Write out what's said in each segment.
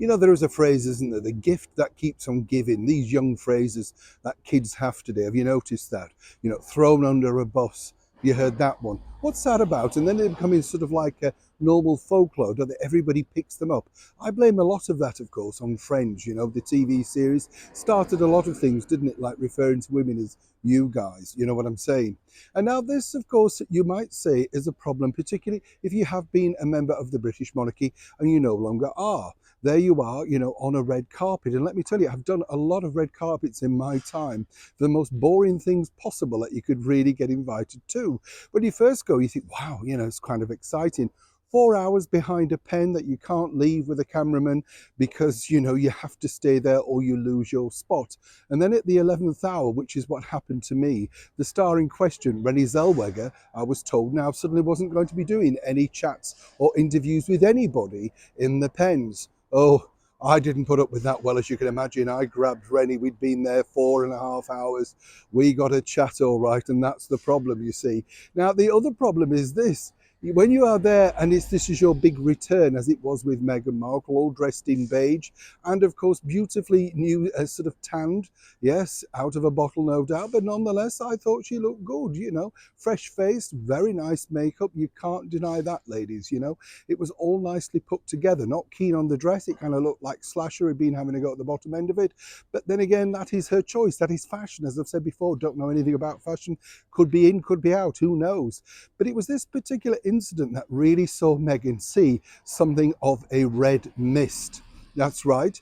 You know, there is a phrase, isn't there? The gift that keeps on giving. These young phrases that kids have today. Have you noticed that? You know, thrown under a bus. You heard that one. What's that about? And then they become sort of like a normal folklore, don't they? Everybody picks them up. I blame a lot of that, of course, on Friends. You know, the TV series started a lot of things, didn't it? Like referring to women as you guys. You know what I'm saying? And now this, of course, you might say is a problem, particularly if you have been a member of the British monarchy and you no longer are. There you are, you know, on a red carpet. And let me tell you, I've done a lot of red carpets in my time. The most boring things possible that you could really get invited to. When you first go, you think, wow, you know, it's kind of exciting. 4 hours behind a pen that you can't leave with a cameraman because, you know, you have to stay there or you lose your spot. And then at the 11th hour, which is what happened to me, the star in question, Renée Zellweger, I was told now suddenly wasn't going to be doing any chats or interviews with anybody in the pens. Oh, I didn't put up with that well, as you can imagine. I grabbed Rennie. We'd been there 4.5 hours. We got a chat all right, and that's the problem, you see. Now, the other problem is this. When you are there and this is your big return, as it was with Meghan Markle, all dressed in beige, and of course beautifully new, sort of tanned, yes, out of a bottle, no doubt, but nonetheless, I thought she looked good, you know, fresh faced, very nice makeup. You can't deny that, ladies, you know. It was all nicely put together. Not keen on the dress. It kind of looked like Slasher had been having a go at the bottom end of it. But then again, that is her choice. That is fashion. As I've said before, don't know anything about fashion. Could be in, could be out. Who knows? But it was this particular incident that really saw Meghan see something of a red mist. That's right.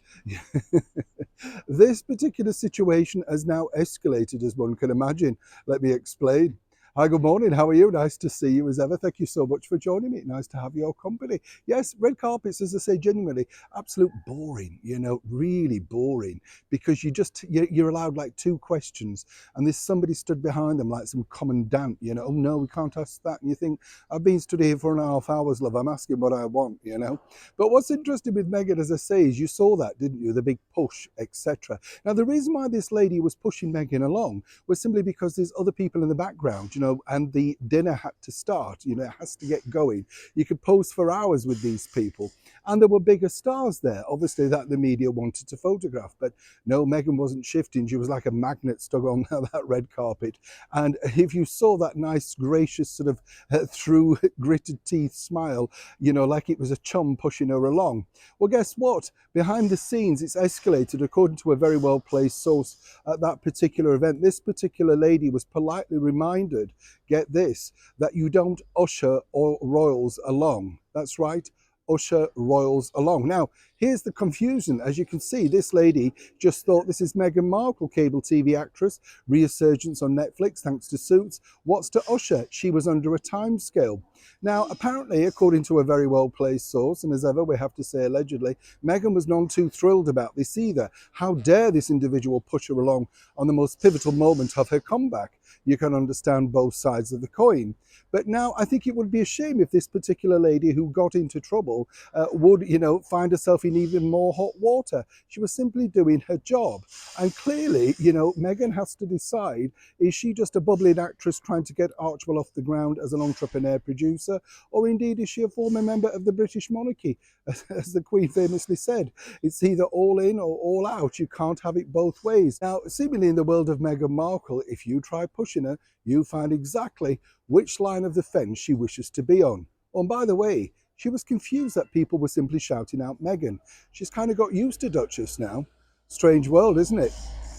This particular situation has now escalated, as one can imagine. Let me explain. Hi, good morning. How are you? Nice to see you as ever. Thank you so much for joining me. Nice to have your company. Yes, red carpets, as I say, genuinely, absolute boring, you know, really boring, because you're allowed like two questions and there's somebody stood behind them like some commandant, you know, oh no, we can't ask that. And you think, I've been stood here for 4.5 hours, love. I'm asking what I want, you know. But what's interesting with Meghan, as I say, is you saw that, didn't you? The big push, etc. Now, the reason why this lady was pushing Meghan along was simply because there's other people in the background, you know, and the dinner had to start, you know, it has to get going. You could pose for hours with these people. And there were bigger stars there, obviously, that the media wanted to photograph. But no, Meghan wasn't shifting. She was like a magnet stuck on that red carpet. And if you saw that nice, gracious, sort of through gritted teeth smile, you know, like it was a chum pushing her along. Well, guess what? Behind the scenes, it's escalated, according to a very well-placed source at that particular event. This particular lady was politely reminded, get this, that you don't usher or royals along. That's right, usher royals along. Now, here's the confusion. As you can see, this lady just thought this is Meghan Markle, cable TV actress, resurgence on Netflix thanks to Suits. What's to usher? She was under a time scale. Now, apparently, according to a very well-placed source, and as ever, we have to say allegedly, Meghan was none too thrilled about this either. How dare this individual push her along on the most pivotal moment of her comeback? You can understand both sides of the coin. But now I think it would be a shame if this particular lady who got into trouble would, you know, find herself in even more hot water. She was simply doing her job. And clearly, you know, Meghan has to decide, is she just a bubbling actress trying to get Archwell off the ground as an entrepreneur producer? Or indeed, is she a former member of the British monarchy? As the Queen famously said, it's either all in or all out. You can't have it both ways. Now, seemingly in the world of Meghan Markle, if you try pushing her, you find exactly which line of the fence she wishes to be on. Oh, and by the way, she was confused that people were simply shouting out Meghan. She's kind of got used to Duchess now. Strange world, isn't it?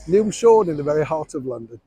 New Sean in the very heart of London.